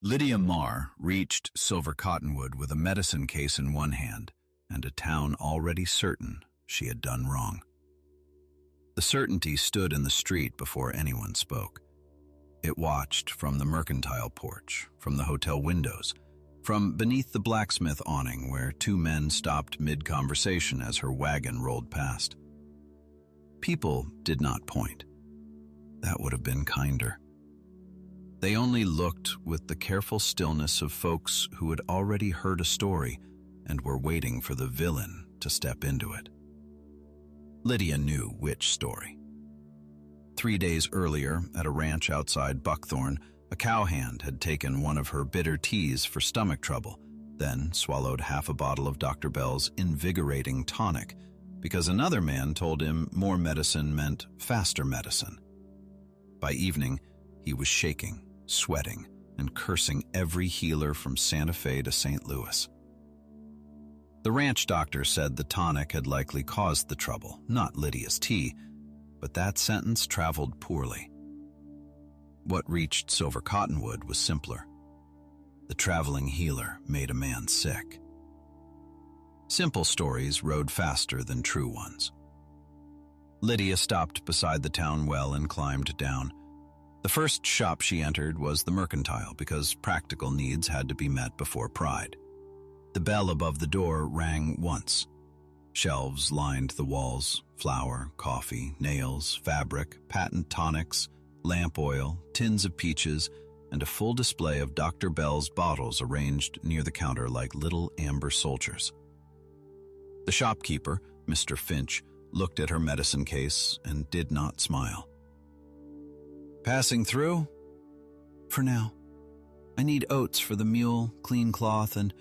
Lydia Marr reached Silver Cottonwood with a medicine case in one hand and a town already certain she had done wrong. The certainty stood in the street before anyone spoke. It watched from the mercantile porch, from the hotel windows, from beneath the blacksmith awning where two men stopped mid-conversation as her wagon rolled past. People did not point. That would have been kinder. They only looked with the careful stillness of folks who had already heard a story and were waiting for the villain to step into it. Lydia knew which story. 3 days earlier, at a ranch outside Buckthorn, a cowhand had taken one of her bitter teas for stomach trouble, then swallowed half a bottle of Dr. Bell's Invigorating Tonic because another man told him more medicine meant faster medicine. By evening, he was shaking, sweating, and cursing every healer from Santa Fe to St. Louis. The ranch doctor said the tonic had likely caused the trouble, not Lydia's tea, but that sentence traveled poorly. What reached Silver Cottonwood was simpler. The traveling healer made a man sick. Simple stories rode faster than true ones. Lydia stopped beside the town well and climbed down. The first shop she entered was the mercantile because practical needs had to be met before pride. The bell above the door rang once. Shelves lined the walls: flour, coffee, nails, fabric, patent tonics, lamp oil, tins of peaches, and a full display of Dr. Bell's bottles arranged near the counter like little amber soldiers. The shopkeeper, Mr. Finch, looked at her medicine case and did not smile. "Passing through?" "For now. I need oats for the mule, clean cloth, and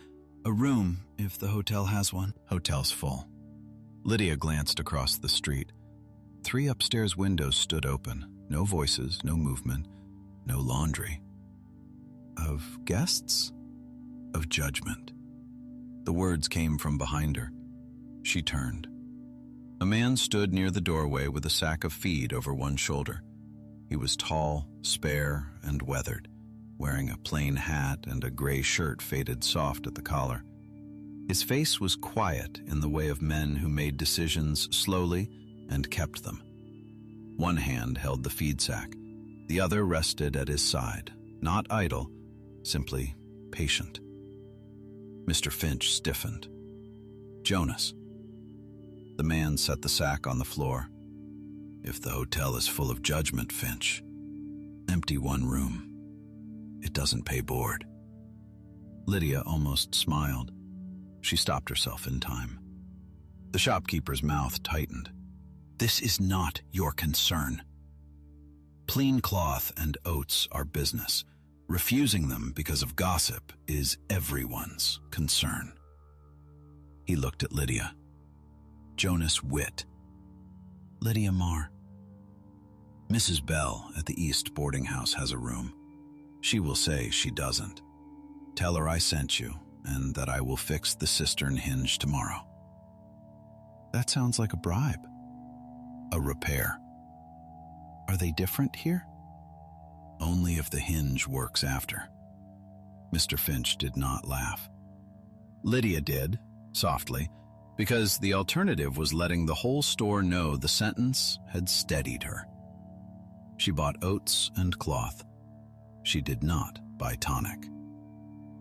a room if the hotel has one." "Hotel's full." Lydia glanced across the street. 3 upstairs windows stood open. No voices, no movement, no laundry. Of guests? Of judgment. The words came from behind her. She turned. A man stood near the doorway with a sack of feed over one shoulder. He was tall, spare, and weathered, wearing a plain hat and a gray shirt faded soft at the collar. His face was quiet in the way of men who made decisions slowly and kept them. One hand held the feed sack. The other rested at his side, not idle, simply patient. Mr. Finch stiffened. "Jonas." The man set the sack on the floor. "If the hotel is full of judgment, Finch, empty one room. It doesn't pay board." Lydia almost smiled. She stopped herself in time. The shopkeeper's mouth tightened. "This is not your concern. Clean cloth and oats are business. Refusing them because of gossip is everyone's concern." He looked at Lydia. "Jonas Witt." "Lydia Marr." "Mrs. Bell at the East boarding house has a room. She will say she doesn't. Tell her I sent you and that I will fix the cistern hinge tomorrow." "That sounds like a bribe." "A repair." "Are they different here?" "Only if the hinge works after." Mr. Finch did not laugh. Lydia did, softly, because the alternative was letting the whole store know the sentence had steadied her. She bought oats and cloth. She did not buy tonic.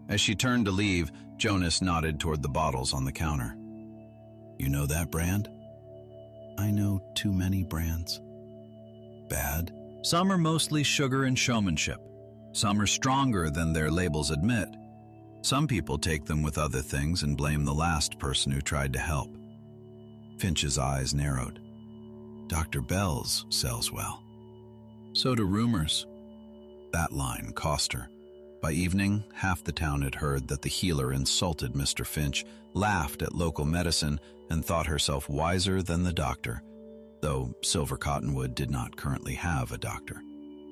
As she turned to leave, Jonas nodded toward the bottles on the counter. "You know that brand?" "I know too many brands." "Bad?" "Some are mostly sugar and showmanship. Some are stronger than their labels admit. Some people take them with other things and blame the last person who tried to help." Finch's eyes narrowed. "Dr. Bell's sells well." "So do rumors." That line cost her. By evening, half the town had heard that the healer insulted Mr. Finch, laughed at local medicine, and thought herself wiser than the doctor, though Silver Cottonwood did not currently have a doctor.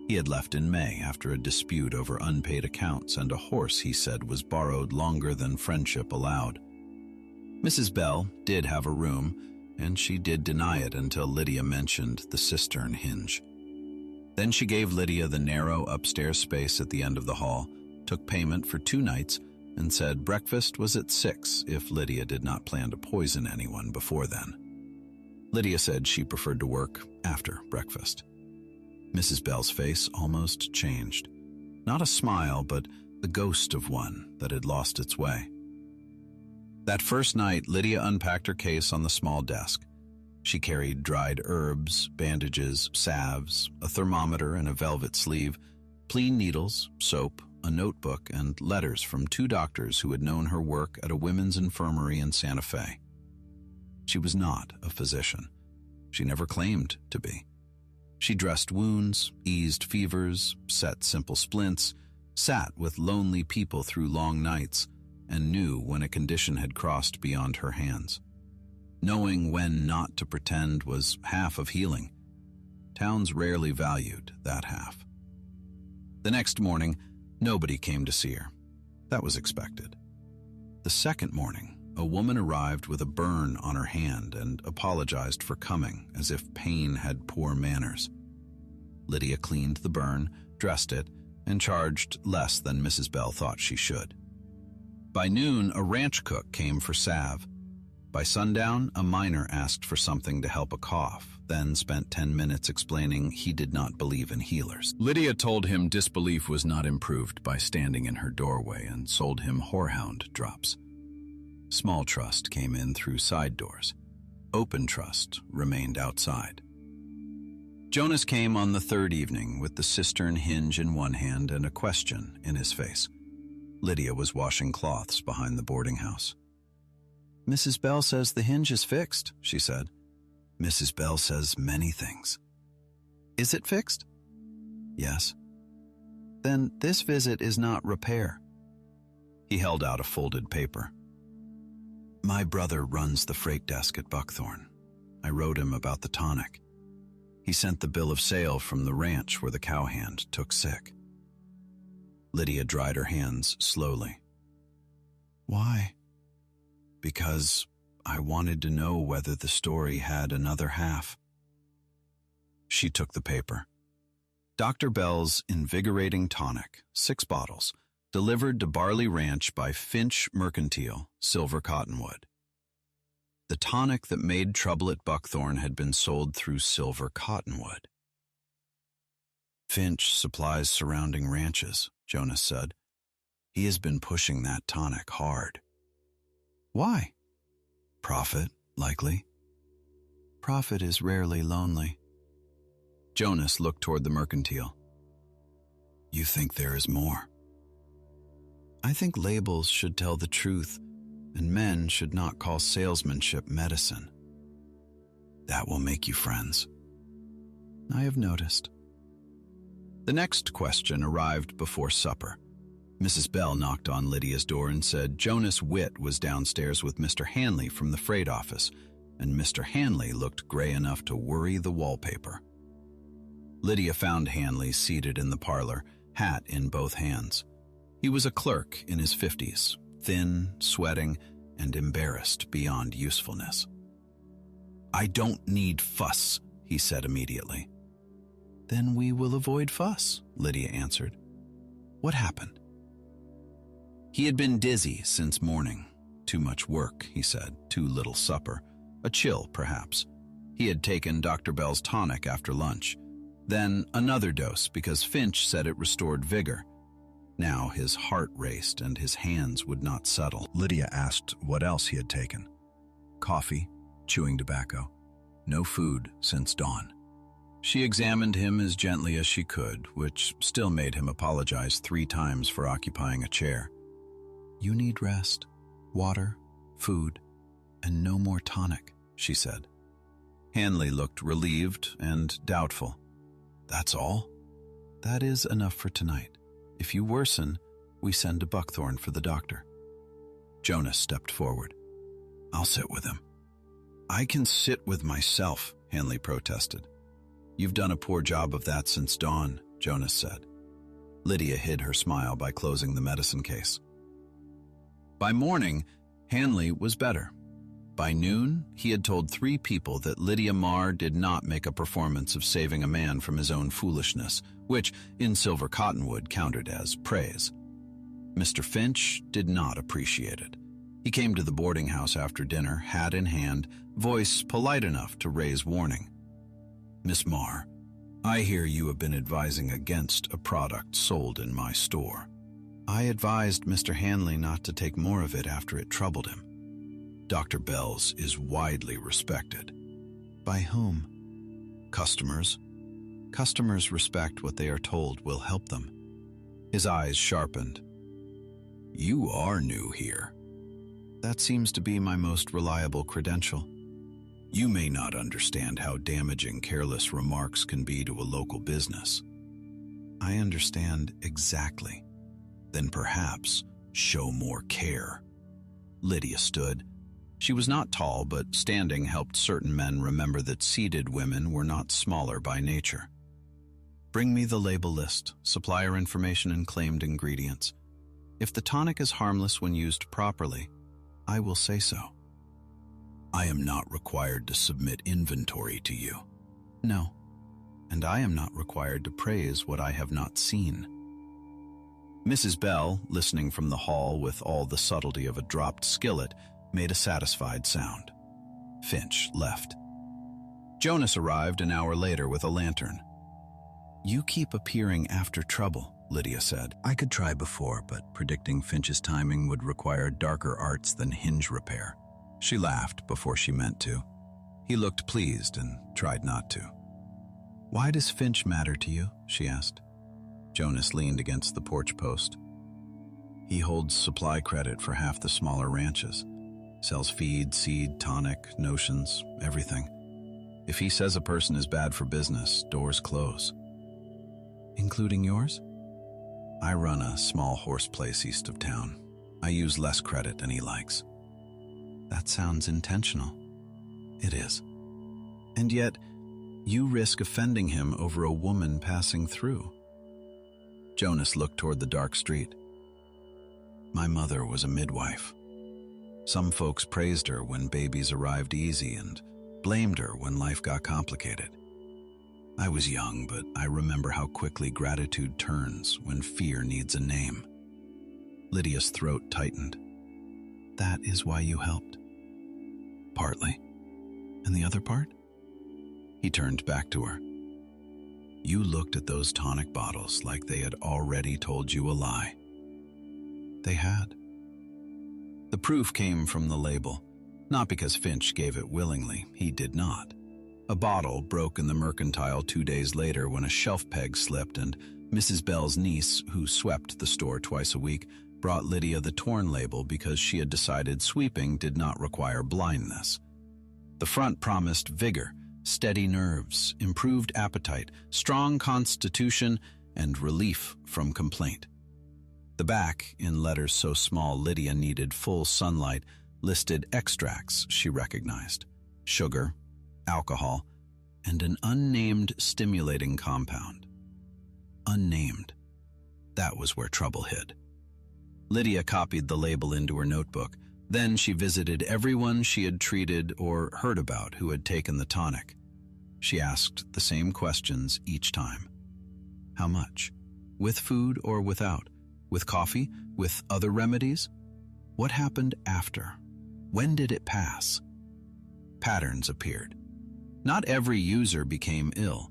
He had left in May after a dispute over unpaid accounts and a horse he said was borrowed longer than friendship allowed. Mrs. Bell did have a room, and she did deny it until Lydia mentioned the cistern hinge. Then she gave Lydia the narrow upstairs space at the end of the hall, took payment for 2 nights, and said breakfast was at 6 if Lydia did not plan to poison anyone before then. Lydia said she preferred to work after breakfast. Mrs. Bell's face almost changed. Not a smile, but the ghost of one that had lost its way. That first night, Lydia unpacked her case on the small desk. She carried dried herbs, bandages, salves, a thermometer and a velvet sleeve, clean needles, soap, a notebook, and letters from 2 doctors who had known her work at a women's infirmary in Santa Fe. She was not a physician. She never claimed to be. She dressed wounds, eased fevers, set simple splints, sat with lonely people through long nights, and knew when a condition had crossed beyond her hands. Knowing when not to pretend was half of healing. Towns rarely valued that half. The next morning, nobody came to see her. That was expected. The second morning, a woman arrived with a burn on her hand and apologized for coming, as if pain had poor manners. Lydia cleaned the burn, dressed it, and charged less than Mrs. Bell thought she should. By noon, a ranch cook came for salve. By sundown, a miner asked for something to help a cough, then spent 10 minutes explaining he did not believe in healers. Lydia told him disbelief was not improved by standing in her doorway and sold him whorehound drops. Small trust came in through side doors. Open trust remained outside. Jonas came on the 3rd evening with the cistern hinge in one hand and a question in his face. Lydia was washing cloths behind the boarding house. "Mrs. Bell says the hinge is fixed," she said. "Mrs. Bell says many things." "Is it fixed?" "Yes." "Then this visit is not repair." He held out a folded paper. "My brother runs the freight desk at Buckthorn. I wrote him about the tonic. He sent the bill of sale from the ranch where the cowhand took sick." Lydia dried her hands slowly. "Why?" "Because I wanted to know whether the story had another half." She took the paper. Dr. Bell's Invigorating Tonic, 6 bottles, delivered to Barley Ranch by Finch Mercantile, Silver Cottonwood. The tonic that made trouble at Buckthorn had been sold through Silver Cottonwood. "Finch supplies surrounding ranches," Jonas said. "He has been pushing that tonic hard." "Why?" "Profit, likely." "Profit is rarely lonely." Jonas looked toward the mercantile. "You think there is more?" "I think labels should tell the truth, and men should not call salesmanship medicine." "That will make you friends." "I have noticed." The next question arrived before supper. Mrs. Bell knocked on Lydia's door and said Jonas Witt was downstairs with Mr. Hanley from the freight office, and Mr. Hanley looked gray enough to worry the wallpaper. Lydia found Hanley seated in the parlor, hat in both hands. He was a clerk in his 50s, thin, sweating, and embarrassed beyond usefulness. "I don't need fuss," he said immediately. "Then we will avoid fuss," Lydia answered. "What happened?" He had been dizzy since morning. Too much work, he said, too little supper. A chill, perhaps. He had taken Dr. Bell's tonic after lunch. Then another dose because Finch said it restored vigor. Now his heart raced and his hands would not settle. Lydia asked what else he had taken. Coffee, chewing tobacco. No food since dawn. She examined him as gently as she could, which still made him apologize 3 times for occupying a chair. "You need rest, water, food, and no more tonic," she said. Hanley looked relieved and doubtful. "That's all?" "That is enough for tonight. If you worsen, we send to Buckthorn for the doctor." Jonas stepped forward. "I'll sit with him." "I can sit with myself," Hanley protested. "You've done a poor job of that since dawn," Jonas said. Lydia hid her smile by closing the medicine case. By morning, Hanley was better. By noon, he had told 3 people that Lydia Marr did not make a performance of saving a man from his own foolishness, which, in Silver Cottonwood, counted as praise. Mr. Finch did not appreciate it. He came to the boarding house after dinner, hat in hand, voice polite enough to raise warning. "Miss Marr, I hear you have been advising against a product sold in my store." "I advised Mr. Hanley not to take more of it after it troubled him." "Dr. Bell's is widely respected." "By whom?" "Customers. Customers respect what they are told will help them." His eyes sharpened. "You are new here." "That seems to be my most reliable credential." "You may not understand how damaging careless remarks can be to a local business." "I understand exactly." "Then perhaps show more care." Lydia stood. She was not tall, but standing helped certain men remember that seated women were not smaller by nature. "Bring me the label list, supplier information, and claimed ingredients. If the tonic is harmless when used properly, I will say so." "I am not required to submit inventory to you." "No, and I am not required to praise what I have not seen." Mrs. Bell, listening from the hall with all the subtlety of a dropped skillet, made a satisfied sound. Finch left. Jonas arrived an hour later with a lantern. "You keep appearing after trouble," Lydia said. "I could try before, but predicting Finch's timing would require darker arts than hinge repair." She laughed before she meant to. He looked pleased and tried not to. "Why does Finch matter to you?" she asked. Jonas leaned against the porch post. "He holds supply credit for half the smaller ranches. Sells feed, seed, tonic, notions, everything. If he says a person is bad for business, doors close." "Including yours?" "I run a small horse place east of town. I use less credit than he likes." "That sounds intentional." "It is. And yet, you risk offending him over a woman passing through." Jonas looked toward the dark street. "My mother was a midwife. Some folks praised her when babies arrived easy and blamed her when life got complicated. I was young, but I remember how quickly gratitude turns when fear needs a name." Lydia's throat tightened. "That is why you helped?" "Partly. And the other part?" He turned back to her. "You looked at those tonic bottles like they had already told you a lie." They had. The proof came from the label, not because Finch gave it willingly. He did not. A bottle broke in the mercantile 2 days later when a shelf peg slipped, and Mrs. Bell's niece, who swept the store twice a week, brought Lydia the torn label because she had decided sweeping did not require blindness. The front promised vigor, steady nerves, improved appetite, strong constitution, and relief from complaint. The back, in letters so small Lydia needed full sunlight, listed extracts she recognized: sugar, alcohol, and an unnamed stimulating compound. Unnamed. That was where trouble hid. Lydia copied the label into her notebook. Then she visited everyone she had treated or heard about who had taken the tonic. She asked the same questions each time. How much? With food or without? With coffee? With other remedies? What happened after? When did it pass? Patterns appeared. Not every user became ill.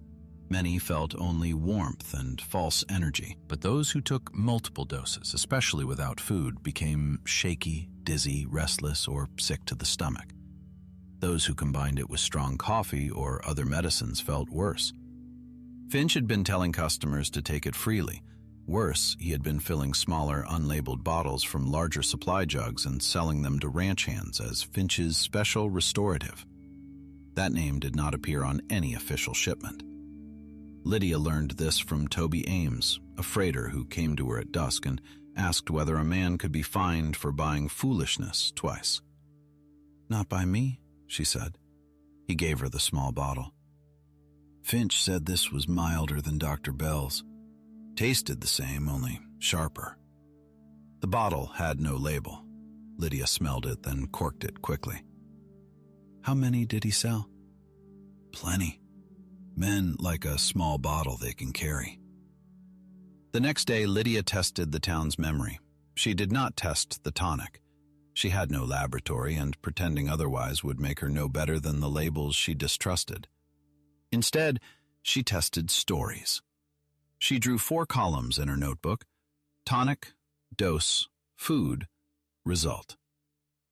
Many felt only warmth and false energy. But those who took multiple doses, especially without food, became shaky, dizzy, restless, or sick to the stomach. Those who combined it with strong coffee or other medicines felt worse. Finch had been telling customers to take it freely. Worse, he had been filling smaller, unlabeled bottles from larger supply jugs and selling them to ranch hands as Finch's special restorative. That name did not appear on any official shipment. Lydia learned this from Toby Ames, a freighter who came to her at dusk and asked whether a man could be fined for buying foolishness twice. "Not by me," she said. He gave her the small bottle. Finch said this was milder than Dr. Bell's. Tasted the same, only sharper. The bottle had no label. Lydia smelled it, then corked it quickly. How many did he sell? Plenty. Men like a small bottle they can carry. The next day, Lydia tested the town's memory. She did not test the tonic. She had no laboratory, and pretending otherwise would make her no better than the labels she distrusted. Instead, she tested stories. She drew 4 columns in her notebook: tonic, dose, food, result.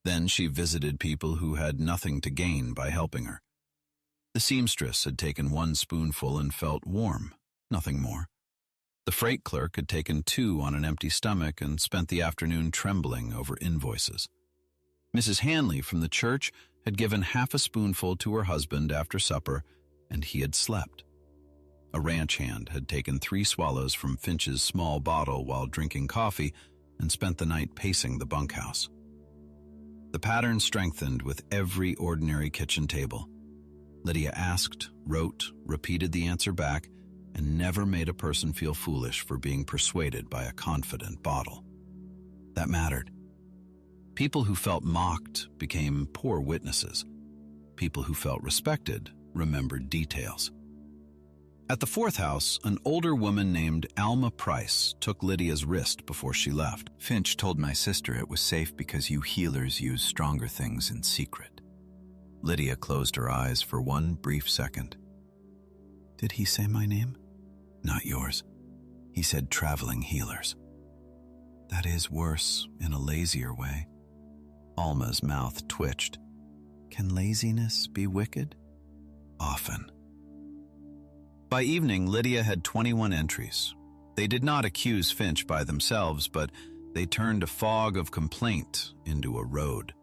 Then she visited people who had nothing to gain by helping her. The seamstress had taken 1 spoonful and felt warm, nothing more. The freight clerk had taken 2 on an empty stomach and spent the afternoon trembling over invoices. Mrs. Hanley from the church had given half a spoonful to her husband after supper, and he had slept. A ranch hand had taken 3 swallows from Finch's small bottle while drinking coffee and spent the night pacing the bunkhouse. The pattern strengthened with every ordinary kitchen table. Lydia asked, wrote, repeated the answer back, and never made a person feel foolish for being persuaded by a confident bottle. That mattered. People who felt mocked became poor witnesses. People who felt respected remembered details. At the 4th house, an older woman named Alma Price took Lydia's wrist before she left. Finch told my sister it was safe because you healers use stronger things in secret. Lydia closed her eyes for 1 brief second. Did he say my name? Not yours. He said traveling healers. That is worse in a lazier way. Alma's mouth twitched. Can laziness be wicked? Often. By evening, Lydia had 21 entries. They did not accuse Finch by themselves, but they turned a fog of complaint into a road.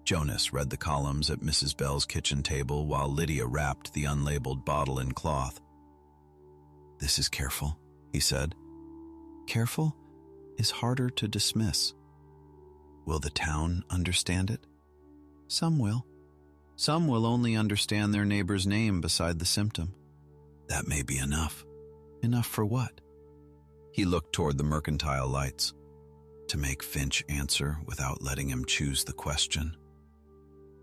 Jonas read the columns at Mrs. Bell's kitchen table while Lydia wrapped the unlabeled bottle in cloth. This is careful, he said. Careful is harder to dismiss. Will the town understand it? Some will. Some will only understand their neighbor's name beside the symptom. That may be enough. Enough for what? He looked toward the mercantile lights. To make Finch answer without letting him choose the question.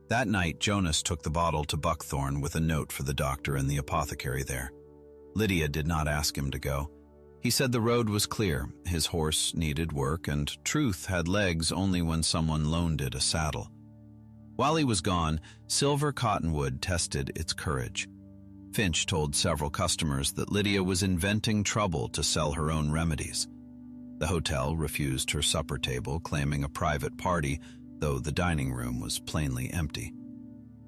That night, Jonas took the bottle to Buckthorn with a note for the doctor and the apothecary there. Lydia did not ask him to go. He said the road was clear, his horse needed work, and truth had legs only when someone loaned it a saddle. While he was gone, Silver Cottonwood tested its courage. Finch told several customers that Lydia was inventing trouble to sell her own remedies. The hotel refused her supper table, claiming a private party, though the dining room was plainly empty.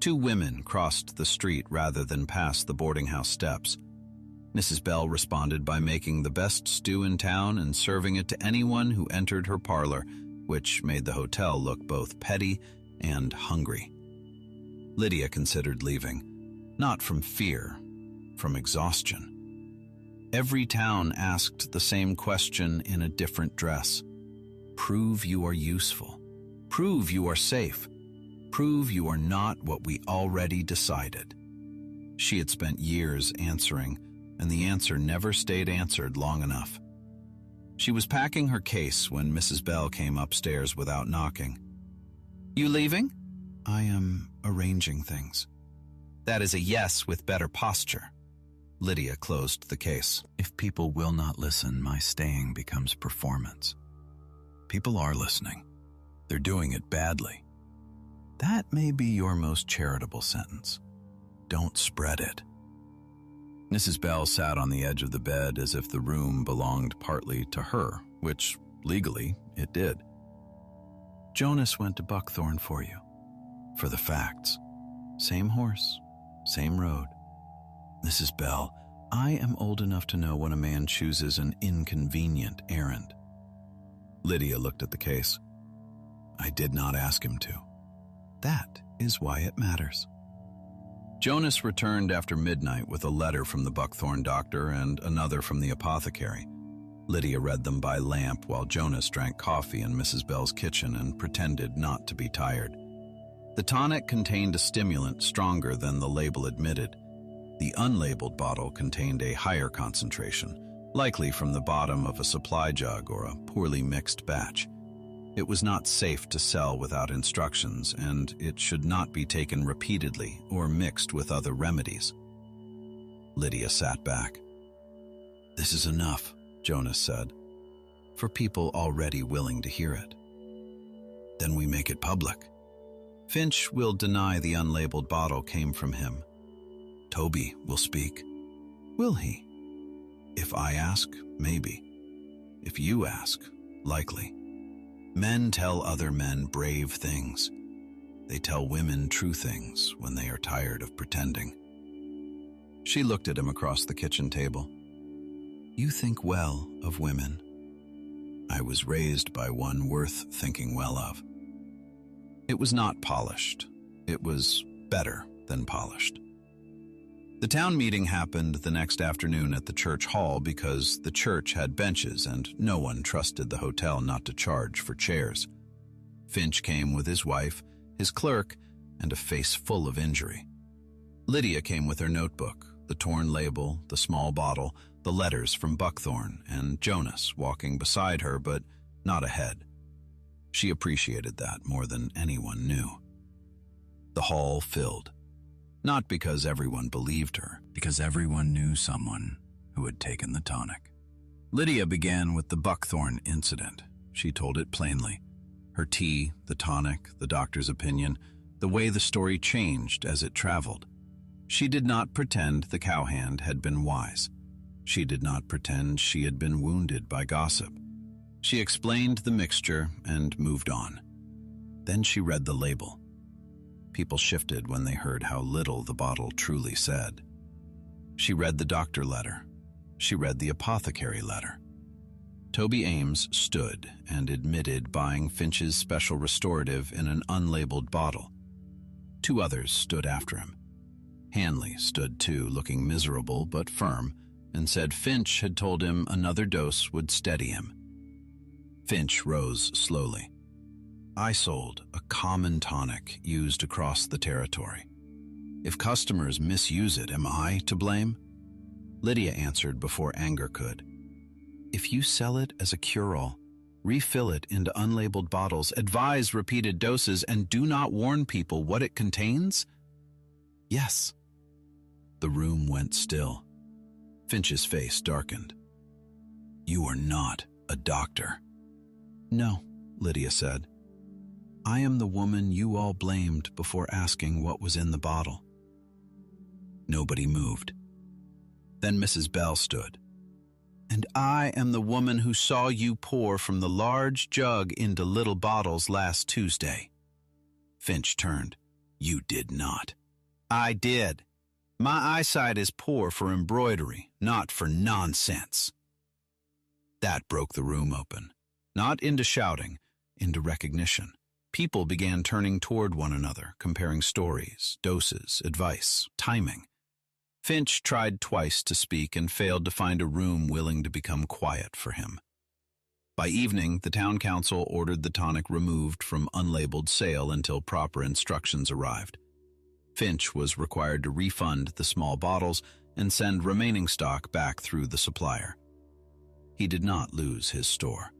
2 women crossed the street rather than pass the boarding house steps. Mrs. Bell responded by making the best stew in town and serving it to anyone who entered her parlor, which made the hotel look both petty and hungry. Lydia considered leaving. Not from fear, from exhaustion. Every town asked the same question in a different dress. Prove you are useful. Prove you are safe. Prove you are not what we already decided. She had spent years answering, and the answer never stayed answered long enough. She was packing her case when Mrs. Bell came upstairs without knocking. You leaving? I am arranging things. That is a yes with better posture. Lydia closed the case. If people will not listen, my staying becomes performance. People are listening. They're doing it badly. That may be your most charitable sentence. Don't spread it. Mrs. Bell sat on the edge of the bed as if the room belonged partly to her, which, legally, it did. Jonas went to Buckthorn for you. For the facts. Same horse. Same road. Mrs. Bell, I am old enough to know when a man chooses an inconvenient errand. Lydia looked at the case. I did not ask him to. That is why it matters. Jonas returned after midnight with a letter from the Buckthorn doctor and another from the apothecary. Lydia read them by lamp while Jonas drank coffee in Mrs. Bell's kitchen and pretended not to be tired. The tonic contained a stimulant stronger than the label admitted. The unlabeled bottle contained a higher concentration, likely from the bottom of a supply jug or a poorly mixed batch. It was not safe to sell without instructions, and it should not be taken repeatedly or mixed with other remedies. Lydia sat back. This is enough, Jonas said. for people already willing to hear it. Then we make it public. Finch will deny the unlabeled bottle came from him. Toby will speak. Will he? If I ask, maybe. If you ask, likely. Men tell other men brave things. They tell women true things when they are tired of pretending. She looked at him across the kitchen table. You think well of women. I was raised by one worth thinking well of. It was not polished. It was better than polished. The town meeting happened the next afternoon at the church hall because the church had benches and no one trusted the hotel not to charge for chairs. Finch came with his wife, his clerk, and a face full of injury. Lydia came with her notebook, the torn label, the small bottle, the letters from Buckthorn, and Jonas walking beside her, but not ahead. She appreciated that more than anyone knew. The hall filled. Not because everyone believed her, because everyone knew someone who had taken the tonic. Lydia began with the Buckthorn incident. She told it plainly. Her tea, the tonic, the doctor's opinion, the way the story changed as it traveled. She did not pretend the cowhand had been wise. She did not pretend she had been wounded by gossip. She explained the mixture and moved on. Then she read the label. People shifted when they heard how little the bottle truly said. She read the doctor letter. She read the apothecary letter. Toby Ames stood and admitted buying Finch's special restorative in an unlabeled bottle. Two others stood after him. Hanley stood too, looking miserable but firm, and said Finch had told him another dose would steady him. Finch rose slowly. I sold a common tonic used across the territory. If customers misuse it, am I to blame? Lydia answered before anger could. If you sell it as a cure-all, refill it into unlabeled bottles, advise repeated doses, and do not warn people what it contains? Yes. The room went still. Finch's face darkened. You are not a doctor. No, Lydia said. I am the woman you all blamed before asking what was in the bottle. Nobody moved. Then Mrs. Bell stood. And I am the woman who saw you pour from the large jug into little bottles last Tuesday. Finch turned. You did not. I did. My eyesight is poor for embroidery, not for nonsense. That broke the room open. Not into shouting, into recognition. People began turning toward one another, comparing stories, doses, advice, timing. Finch tried twice to speak and failed to find a room willing to become quiet for him. By evening, the town council ordered the tonic removed from unlabeled sale until proper instructions arrived. Finch was required to refund the small bottles and send remaining stock back through the supplier. He did not lose his store.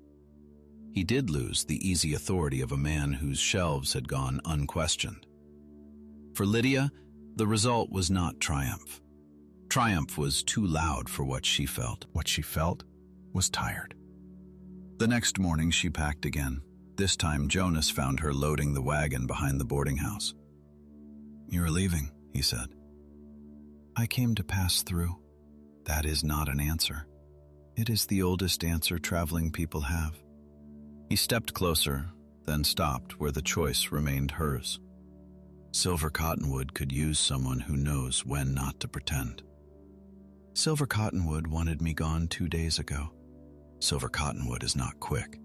He did lose the easy authority of a man whose shelves had gone unquestioned. For Lydia, the result was not triumph. Triumph was too loud for what she felt. What she felt was tired. The next morning she packed again. This time Jonas found her loading the wagon behind the boarding house. You're leaving, he said. I came to pass through. That is not an answer. It is the oldest answer traveling people have. He stepped closer, then stopped where the choice remained hers. Silver Cottonwood could use someone who knows when not to pretend. Silver Cottonwood wanted me gone 2 days ago. Silver Cottonwood is not quick.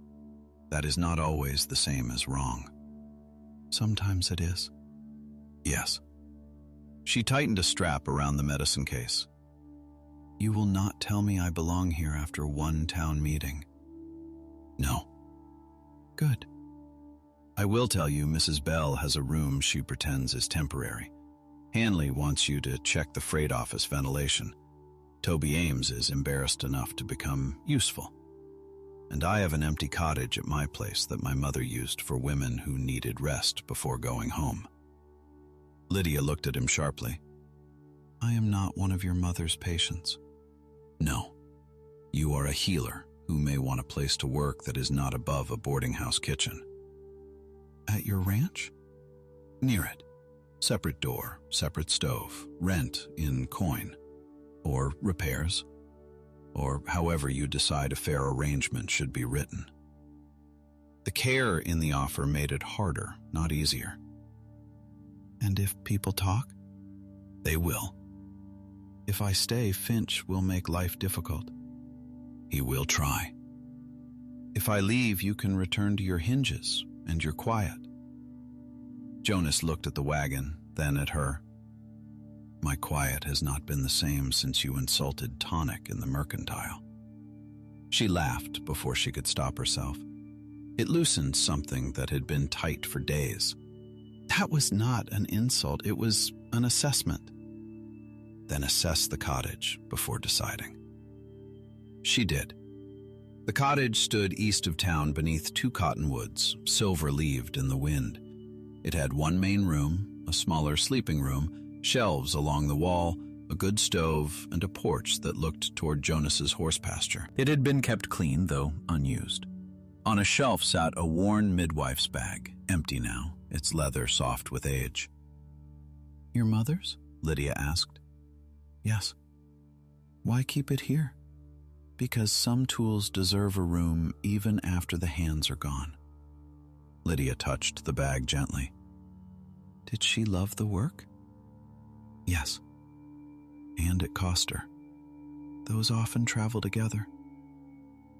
That is not always the same as wrong. Sometimes it is. Yes. She tightened a strap around the medicine case. You will not tell me I belong here after one town meeting. No. Good. I will tell you Mrs. Bell has a room she pretends is temporary. Hanley wants you to check the freight office ventilation. Toby Ames is embarrassed enough to become useful. And I have an empty cottage at my place that my mother used for women who needed rest before going home. Lydia looked at him sharply. I am not one of your mother's patients. No, you are a healer Who may want a place to work that is not above a boarding house kitchen? At your ranch? Near it. Separate door, separate stove, rent in coin. Or repairs. Or however you decide a fair arrangement should be written. The care in the offer made it harder, not easier. And if people talk? They will. If I stay, Finch will make life difficult. He will try. If I leave, you can return to your hinges and your quiet. Jonas looked at the wagon, then at her. My quiet has not been the same since you insulted Tonic in the mercantile. She laughed before she could stop herself. It loosened something that had been tight for days. That was not an insult, it was an assessment. Then assess the cottage before deciding. She did. The cottage stood east of town beneath 2 cottonwoods, silver-leaved in the wind. It had one main room, a smaller sleeping room, shelves along the wall, a good stove, and a porch that looked toward Jonas's horse pasture. It had been kept clean, though unused. On a shelf sat a worn midwife's bag, empty now, its leather soft with age. Your mother's? Lydia asked. Yes. Why keep it here? Because some tools deserve a room even after the hands are gone. Lydia touched the bag gently. Did she love the work? Yes. And it cost her. Those often travel together.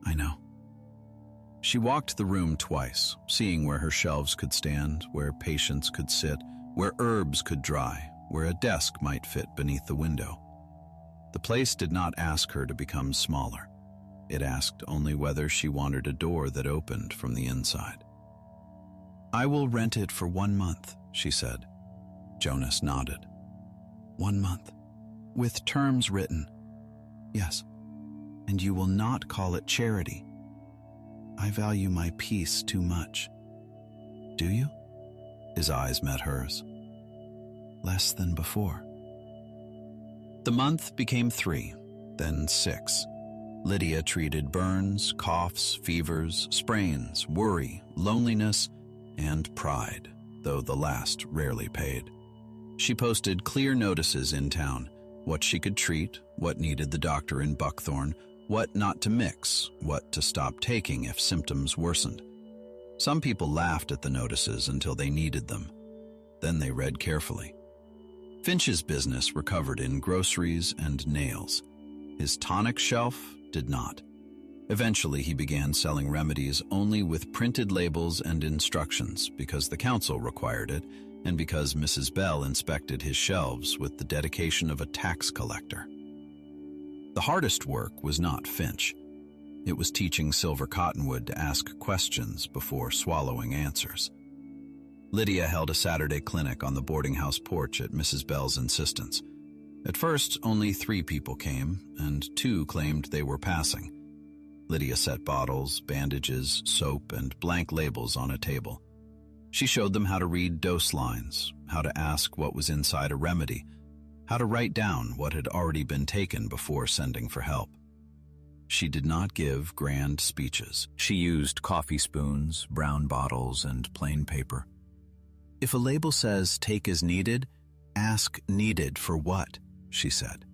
I know. She walked the room twice, seeing where her shelves could stand, where patients could sit, where herbs could dry, where a desk might fit beneath the window. The place did not ask her to become smaller. It asked only whether she wanted a door that opened from the inside. I will rent it for 1 month, she said. Jonas nodded. 1 month. With terms written. Yes. And you will not call it charity. I value my peace too much. Do you? His eyes met hers. Less than before. The month became 3, then 6. Lydia treated burns, coughs, fevers, sprains, worry, loneliness, and pride, though the last rarely paid. She posted clear notices in town, what she could treat, what needed the doctor in Buckthorn, what not to mix, what to stop taking if symptoms worsened. Some people laughed at the notices until they needed them. Then they read carefully. Finch's business recovered in groceries and nails. His tonic shelf did not. Eventually, he began selling remedies only with printed labels and instructions because the council required it and because Mrs. Bell inspected his shelves with the dedication of a tax collector. The hardest work was not Finch. It was teaching Silver Cottonwood to ask questions before swallowing answers. Lydia held a Saturday clinic on the boarding house porch at Mrs. Bell's insistence. At first, only 3 people came, and 2 claimed they were passing. Lydia set bottles, bandages, soap, and blank labels on a table. She showed them how to read dose lines, how to ask what was inside a remedy, how to write down what had already been taken before sending for help. She did not give grand speeches. She used coffee spoons, brown bottles, and plain paper. If a label says take as needed, ask needed for what, she said.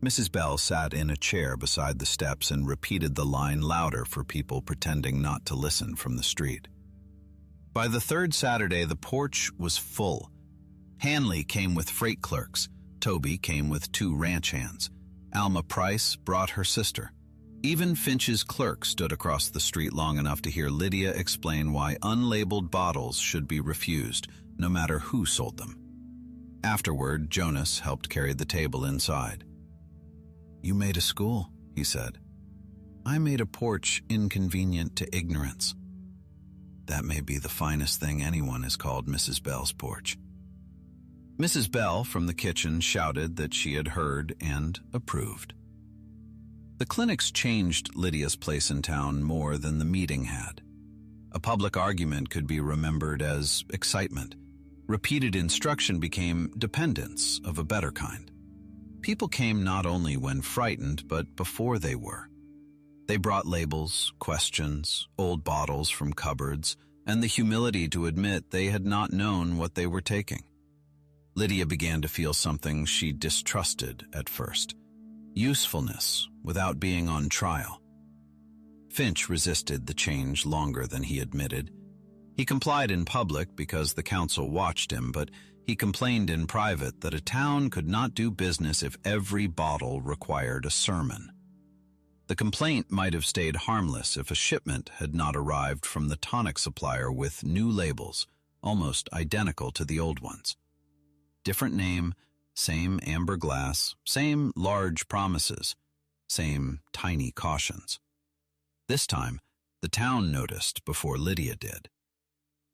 Mrs. Bell sat in a chair beside the steps and repeated the line louder for people pretending not to listen from the street. By the 3rd Saturday, the porch was full. Hanley came with freight clerks. Toby came with 2 ranch hands. Alma Price brought her sister. Even Finch's clerk stood across the street long enough to hear Lydia explain why unlabeled bottles should be refused, no matter who sold them. Afterward, Jonas helped carry the table inside. You made a school, he said. I made a porch inconvenient to ignorance. That may be the finest thing anyone has called Mrs. Bell's porch. Mrs. Bell from the kitchen shouted that she had heard and approved. The clinics changed Lydia's place in town more than the meeting had. A public argument could be remembered as excitement. Repeated instruction became dependence of a better kind. People came not only when frightened, but before they were. They brought labels, questions, old bottles from cupboards, and the humility to admit they had not known what they were taking. Lydia began to feel something she distrusted at first: usefulness without being on trial. Finch resisted the change longer than he admitted. He complied in public because the council watched him, but he complained in private that a town could not do business if every bottle required a sermon. The complaint might have stayed harmless if a shipment had not arrived from the tonic supplier with new labels, almost identical to the old ones. Different name, same amber glass, same large promises, same tiny cautions. This time, the town noticed before Lydia did.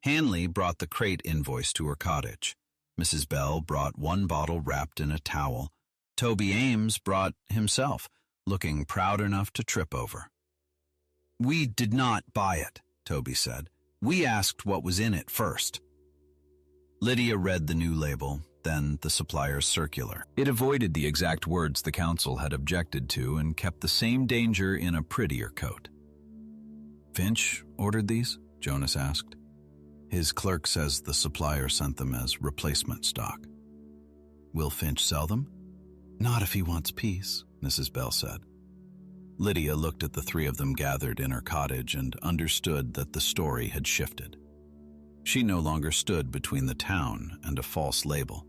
Hanley brought the crate invoice to her cottage. Mrs. Bell brought one bottle wrapped in a towel. Toby Ames brought himself, looking proud enough to trip over. "We did not buy it," Toby said. "We asked what was in it first." Lydia read the new label, then the supplier's circular. It avoided the exact words the council had objected to and kept the same danger in a prettier coat. "Finch ordered these?" Jonas asked. "His clerk says the supplier sent them as replacement stock." "Will Finch sell them?" "Not if he wants peace," Mrs. Bell said. Lydia looked at the three of them gathered in her cottage and understood that the story had shifted. She no longer stood between the town and a false label.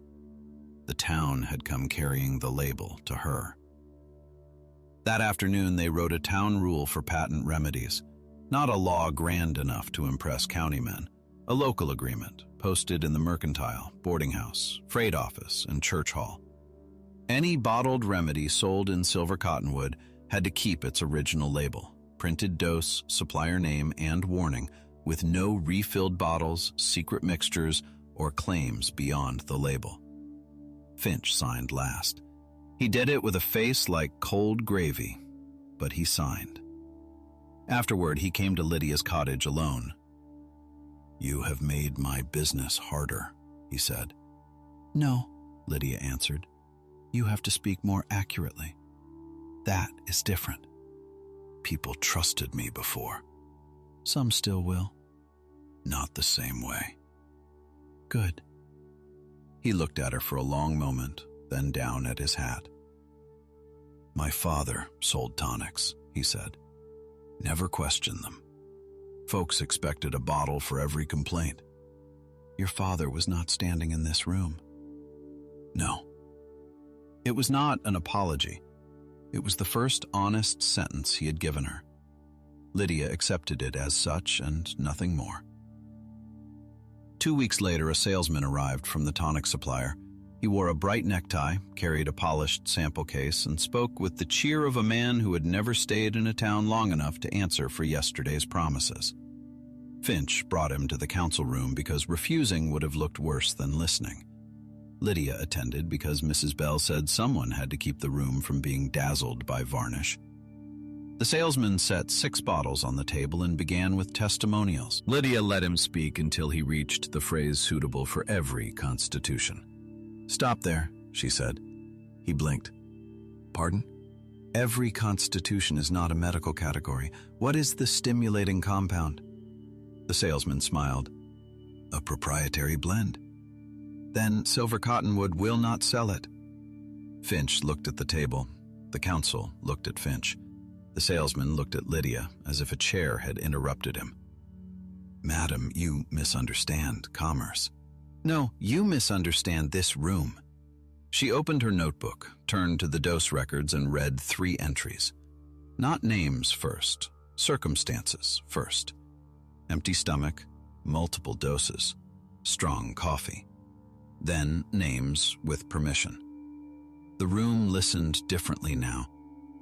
The town had come carrying the label to her. That afternoon, they wrote a town rule for patent remedies, not a law grand enough to impress countymen. A local agreement, posted in the mercantile, boarding house, freight office, and church hall. Any bottled remedy sold in Silver Cottonwood had to keep its original label, printed dose, supplier name, and warning, with no refilled bottles, secret mixtures, or claims beyond the label. Finch signed last. He did it with a face like cold gravy, but he signed. Afterward, he came to Lydia's cottage alone. "You have made my business harder," he said. "No," Lydia answered. "You have to speak more accurately. That is different. People trusted me before. Some still will. Not the same way." "Good." He looked at her for a long moment, then down at his hat. "My father sold tonics," he said. "Never questioned them. Folks expected a bottle for every complaint." "Your father was not standing in this room." "No." It was not an apology. It was the first honest sentence he had given her. Lydia accepted it as such and nothing more. 2 weeks later, a salesman arrived from the tonic supplier. He wore a bright necktie, carried a polished sample case, and spoke with the cheer of a man who had never stayed in a town long enough to answer for yesterday's promises. Finch brought him to the council room because refusing would have looked worse than listening. Lydia attended because Mrs. Bell said someone had to keep the room from being dazzled by varnish. The salesman set 6 bottles on the table and began with testimonials. Lydia let him speak until he reached the phrase suitable for every constitution. "Stop there," she said. He blinked. "Pardon?" "Every constitution is not a medical category. What is the stimulating compound?" The salesman smiled. "A proprietary blend." "Then Silver Cottonwood will not sell it." Finch looked at the table. The council looked at Finch. The salesman looked at Lydia as if a chair had interrupted him. "Madam, you misunderstand commerce." "No, you misunderstand this room." She opened her notebook, turned to the dose records, and read 3 entries. Not names first, circumstances first. Empty stomach, multiple doses, strong coffee. Then names with permission. The room listened differently now.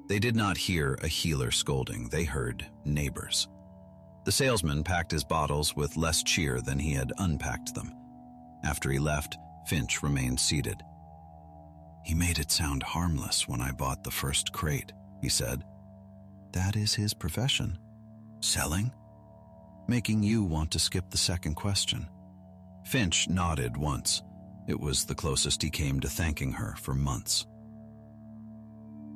They did not hear a healer scolding, they heard neighbors. The salesman packed his bottles with less cheer than he had unpacked them. After he left, Finch remained seated. "He made it sound harmless when I bought the first crate," he said. "That is his profession. Selling? Making you want to skip the second question." Finch nodded once. It was the closest he came to thanking her for months.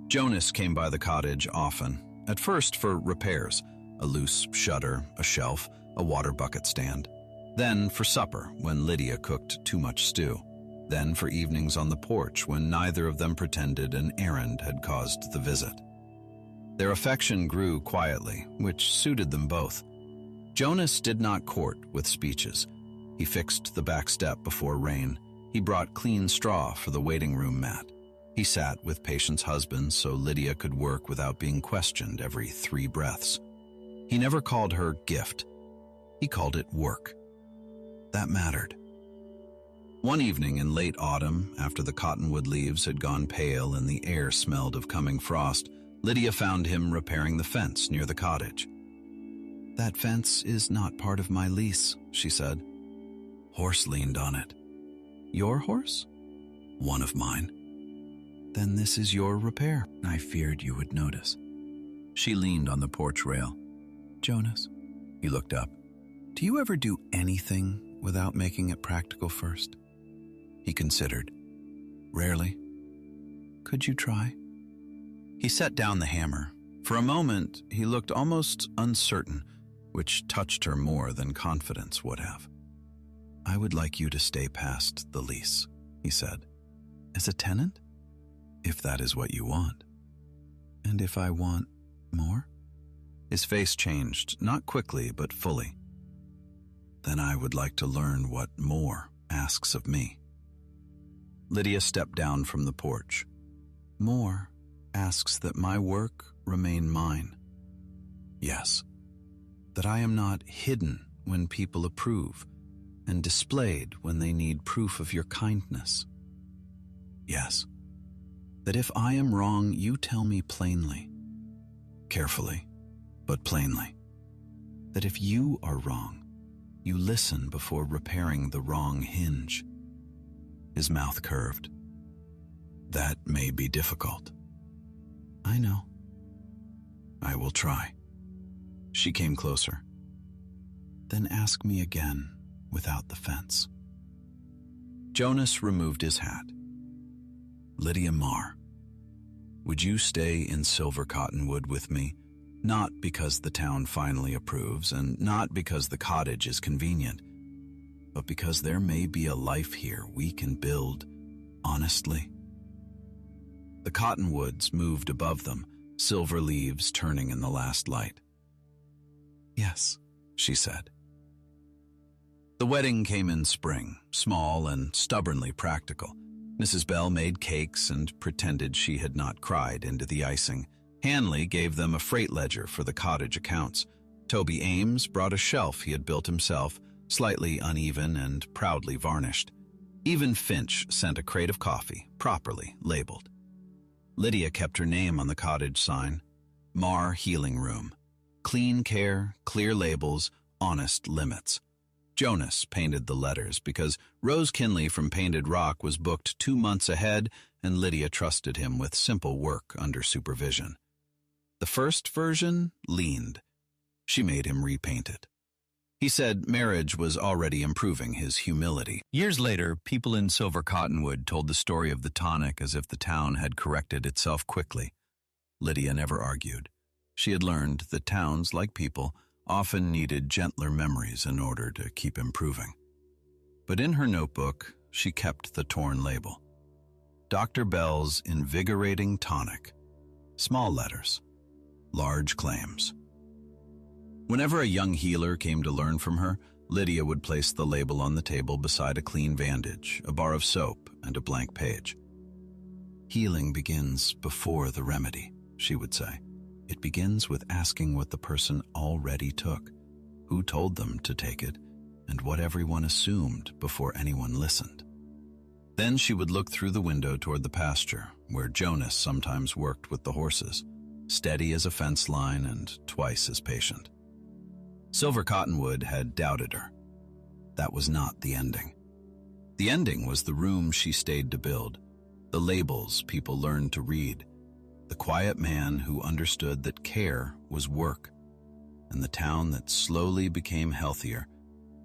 Jonas came by the cottage often. At first for repairs, a loose shutter, a shelf, a water bucket stand. Then for supper, when Lydia cooked too much stew. Then for evenings on the porch, when neither of them pretended an errand had caused the visit. Their affection grew quietly, which suited them both. Jonas did not court with speeches. He fixed the back step before rain. He brought clean straw for the waiting room mat. He sat with Patient's husband so Lydia could work without being questioned every 3 breaths. He never called her gift. He called it work. That mattered. One evening in late autumn, after the cottonwood leaves had gone pale and the air smelled of coming frost, Lydia found him repairing the fence near the cottage. "That fence is not part of my lease," she said. Horse leaned on it. "Your horse?" "One of mine." "Then this is your repair." "I feared you would notice." She leaned on the porch rail. "Jonas," he looked up, "do you ever do anything without making it practical first?" He considered. "Rarely." "Could you try?" He set down the hammer. For a moment, he looked almost uncertain, which touched her more than confidence would have. "I would like you to stay past the lease," he said. "As a tenant? If that is what you want." "And if I want more?" His face changed, not quickly, but fully. "Then I would like to learn what more asks of me." Lydia stepped down from the porch. "More asks that my work remain mine." "Yes." "That I am not hidden when people approve, and displayed when they need proof of your kindness." "Yes." "That if I am wrong, you tell me plainly." "Carefully, but plainly." "That if you are wrong, you listen before repairing the wrong hinge." His mouth curved. "That may be difficult." "I know." "I will try." She came closer. "Then ask me again without the fence." Jonas removed his hat. "Lydia Marr, would you stay in Silver Cottonwood with me, not because the town finally approves and not because the cottage is convenient, but because there may be a life here we can build honestly?" The cottonwoods moved above them, silver leaves turning in the last light. "Yes," she said. The wedding came in spring, small and stubbornly practical. Mrs. Bell made cakes and pretended she had not cried into the icing. Hanley gave them a freight ledger for the cottage accounts. Toby Ames brought a shelf he had built himself, slightly uneven and proudly varnished. Even Finch sent a crate of coffee, properly labeled. Lydia kept her name on the cottage sign. Marr Healing Room. Clean care, clear labels, honest limits. Jonas painted the letters because Rose Kinley from Painted Rock was booked 2 months ahead and Lydia trusted him with simple work under supervision. The first version leaned. She made him repaint it. He said marriage was already improving his humility. Years later, people in Silver Cottonwood told the story of the tonic as if the town had corrected itself quickly. Lydia never argued. She had learned that towns, like people, often needed gentler memories in order to keep improving. But in her notebook, she kept the torn label. Dr. Bell's Invigorating Tonic. Small letters. Large claims. Whenever a young healer came to learn from her, Lydia would place the label on the table beside a clean bandage, a bar of soap, and a blank page. "Healing begins before the remedy," she would say. "It begins with asking what the person already took, who told them to take it, and what everyone assumed before anyone listened." Then she would look through the window toward the pasture, where Jonas sometimes worked with the horses, steady as a fence line and twice as patient. Silver Cottonwood had doubted her. That was not the ending. The ending was the room she stayed to build, the labels people learned to read, the quiet man who understood that care was work, and the town that slowly became healthier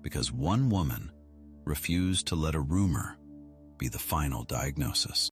because one woman refused to let a rumor be the final diagnosis.